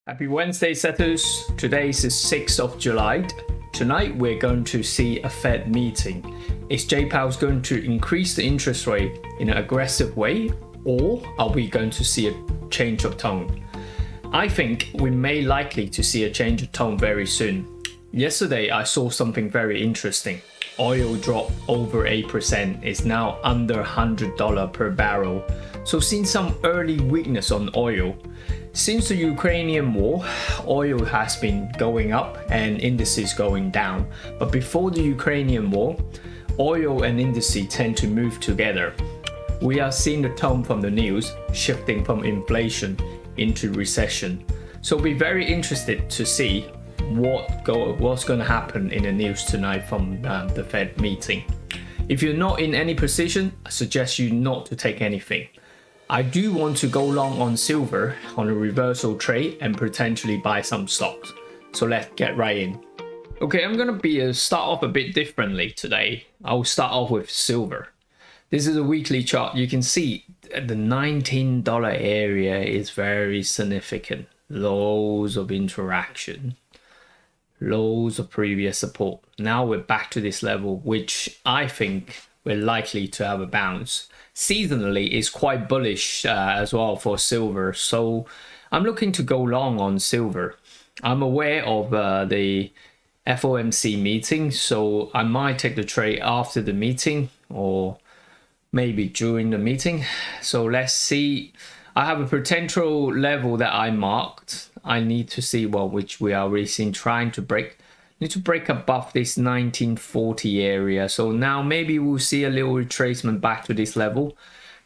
Happy Wednesday, setters. Today is the 6th of July. Tonight, we're going to see a Fed meeting. Is J-Powell going to increase the interest rate in an aggressive way, or are we going to see a change of tone? I think we may likely to see a change of tone very soon. Yesterday, I saw something very interesting. Oil dropped over 8%, is now under $100 per barrel. So seeing some early weakness on oil. Since the Ukrainian war, oil has been going up and indices going down. But before the Ukrainian war, oil and indices tend to move together. We are seeing the tone from the news shifting from inflation into recession. So we'll be very interested to see what's going to happen in the news tonight from the Fed meeting. If you're not in any position, I suggest you not to take anything. I do want to go long on silver on a reversal trade and potentially buy some stocks. So let's get right in. Okay, I'm going to start off a bit differently today. I'll start off with silver. This is a weekly chart. You can see the $19 area is very significant. Loads of interaction. Loads of previous support. Now we're back to this level, which I think we're likely to have a bounce. Seasonally is quite bullish as well for silver, so I'm looking to go long on silver. I'm aware of the FOMC meeting, so I might take the trade after the meeting or maybe during the meeting. So let's see. I have a potential level that I marked. I need to see which we are racing, trying to break. Need to break above this 1940 area. So now maybe we'll see a little retracement back to this level.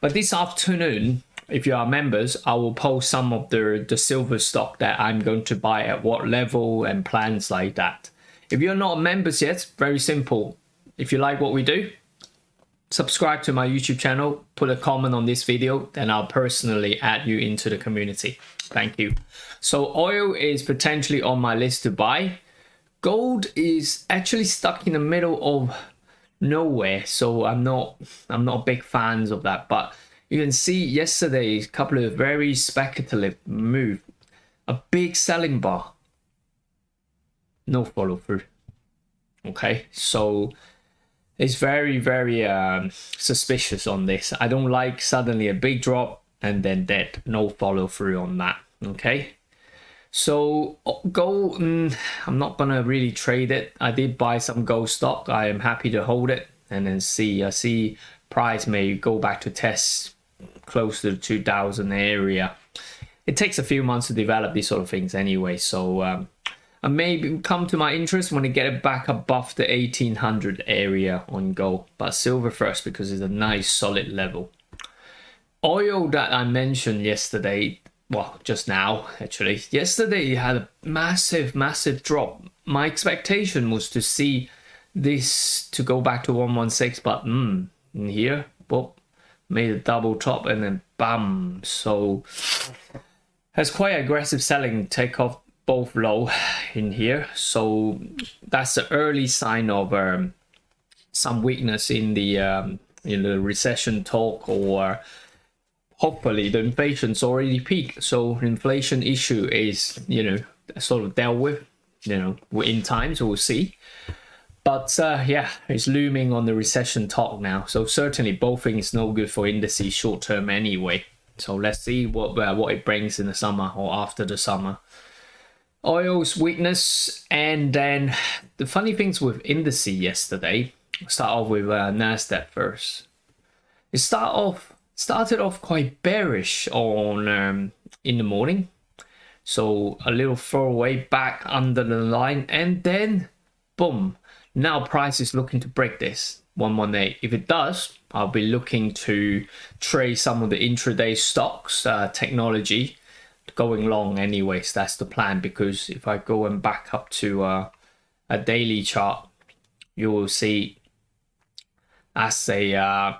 But this afternoon, if you are members, I will post some of the silver stock that I'm going to buy at what level and plans like that. If you're not members yet, very simple. If you like what we do, subscribe to my YouTube channel, put a comment on this video, then I'll personally add you into the community. Thank you. So oil is potentially on my list to buy. Gold is actually stuck in the middle of nowhere, so I'm not big fans of that. But you can see yesterday a couple of very speculative moves, a big selling bar, no follow through. Okay, so it's very suspicious on this. I don't like suddenly a big drop and then dead, no follow through on that. Okay. So gold, I'm not gonna really trade it. I did buy some gold stock. I am happy to hold it and then see. I see price may go back to test close to the 2000 area. It takes a few months to develop these sort of things anyway. So I may come to my interest when I get it back above the 1800 area on gold. But silver first because it's a nice solid level. Oil that I mentioned yesterday. Well, just now, actually. Yesterday, you had a massive drop. My expectation was to see this to go back to 116, but in here, well, made a double top and then bam. So, has quite aggressive selling, take off both low in here. So, that's the early sign of some weakness in the recession talk, or hopefully the inflation's already peaked, so inflation issue is sort of dealt with in time, so we'll see. But yeah, it's looming on the recession talk now, so certainly both things no good for indices short term anyway. So let's see what it brings in the summer or after the summer. Oil's weakness, and then the funny things with indices yesterday. Start off with Nasdaq first. It started off quite bearish on in the morning, so a little throwaway back under the line, and then boom, now price is looking to break this 118. If it does, I'll be looking to trade some of the intraday stocks, technology, going long anyways. That's the plan, because if I go and back up to a daily chart, you will see as a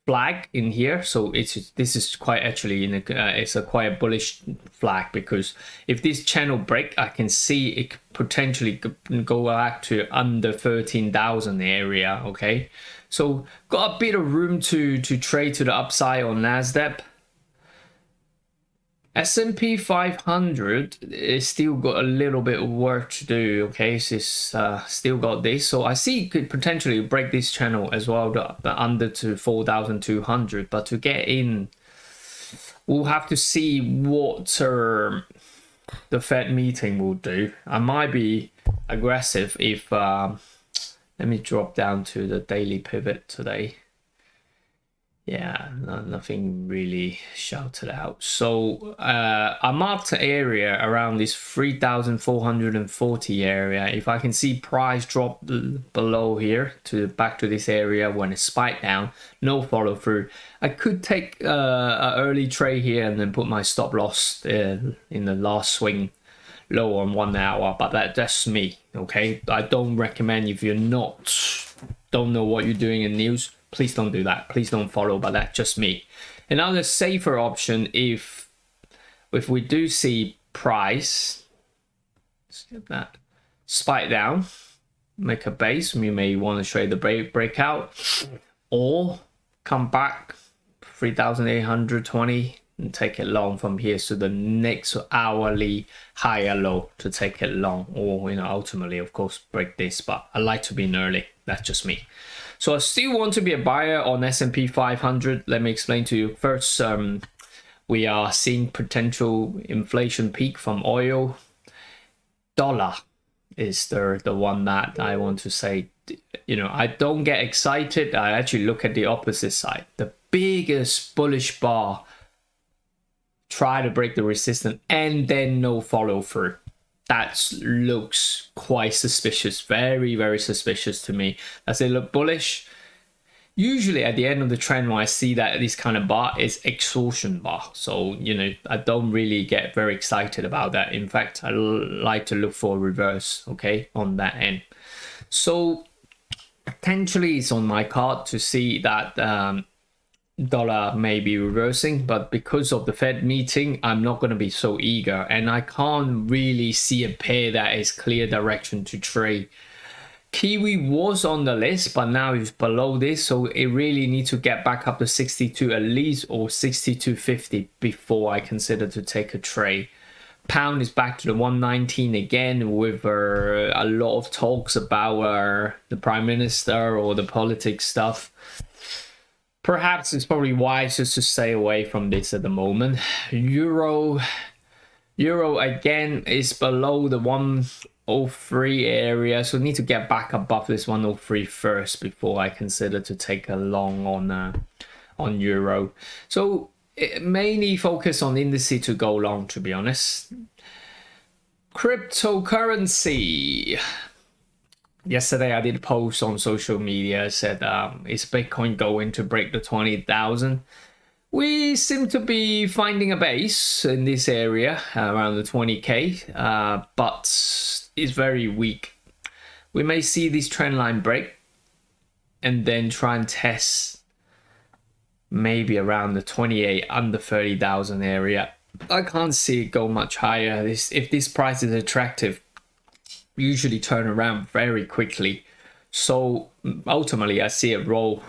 flag in here. So this is quite actually it's a quite bullish flag, because if this channel break, I can see it potentially go back to under 13,000 area. Okay, so got a bit of room to trade to the upside on Nasdaq. S&P 500 is still got a little bit of work to do. Okay, so it's still got this, so I see it could potentially break this channel as well, the under to 4,200. But to get in, we'll have to see what the Fed meeting will do. I might be aggressive if let me drop down to the daily pivot today. Yeah, nothing really shouted out. So I marked the area around this 3,440 area. If I can see price drop below here to back to this area when it spiked down, no follow through, I could take an early trade here and then put my stop loss in the last swing low on 1 hour. But that's me. Okay, I don't recommend, if you're don't know what you're doing in news, please don't do that. Please don't follow, but that's just me. Another safer option, if we do see price, let's get that spike down, make a base, we may want to trade the breakout, or come back 3,820 and take it long from here. So the next hourly higher low to take it long, or ultimately, of course, break this. But I like to be in early. That's just me. So I still want to be a buyer on S&P 500. Let me explain to you. First, we are seeing potential inflation peak from oil. Dollar is the one that I want to say, I don't get excited. I actually look at the opposite side. The biggest bullish bar, try to break the resistance and then no follow through. That looks quite suspicious, very, very suspicious to me. As they look bullish, usually at the end of the trend when I see that this kind of bar is exhaustion bar. So, I don't really get very excited about that. In fact, I like to look for a reverse, okay, on that end. So potentially it's on my card to see that dollar may be reversing, but because of the Fed meeting, I'm not going to be so eager, and I can't really see a pair that is clear direction to trade. Kiwi was on the list, but now it's below this, so it really needs to get back up to 62 at least, or 62.50 before I consider to take a trade. Pound is back to the 119 again, with a lot of talks about the prime minister or the politics stuff. Perhaps it's probably wise just to stay away from this at the moment. Euro again is below the 103 area, so need to get back above this 103 first before I consider to take a long on euro. So mainly focus on indices to go long, to be honest. Cryptocurrency. Yesterday I did a post on social media, said is Bitcoin going to break the 20,000? We seem to be finding a base in this area around the 20k, but it's very weak. We may see this trend line break and then try and test maybe around the 28 under 30,000 area. I can't see it go much higher. If this price is attractive, usually turn around very quickly. So ultimately I see it roll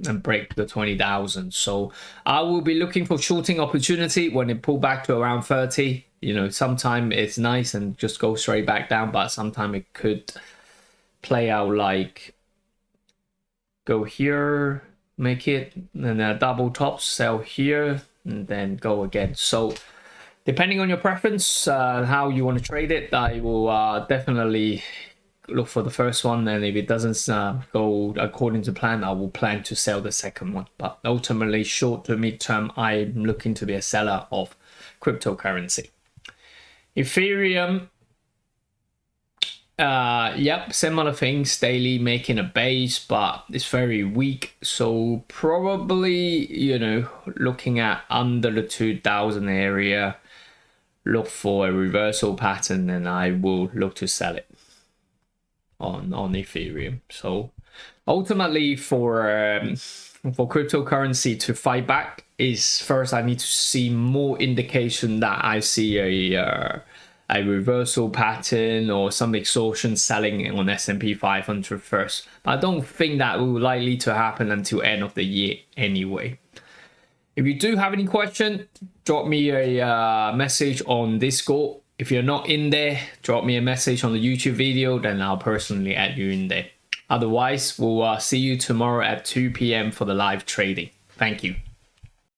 and break the 20,000. So I will be looking for shorting opportunity when it pull back to around 30. Sometime it's nice and just go straight back down, but sometime it could play out like go here, make it, and then double top, sell here, and then go again. So depending on your preference, how you want to trade it, I will definitely look for the first one. And if it doesn't go according to plan, I will plan to sell the second one. But ultimately, short to mid-term, I'm looking to be a seller of cryptocurrency. Ethereum, yep, similar things, daily making a base, but it's very weak. So probably, looking at under the 2,000 area, look for a reversal pattern, and I will look to sell it on Ethereum. So ultimately for cryptocurrency to fight back is, first I need to see more indication that I see a reversal pattern or some exhaustion selling on S&P 500 first. But I don't think that will likely to happen until end of the year anyway. If you do have any question, drop me a message on Discord. If you're not in there, drop me a message on the YouTube video, then I'll personally add you in there. Otherwise, we'll see you tomorrow at 2 p.m. for the live trading. Thank you.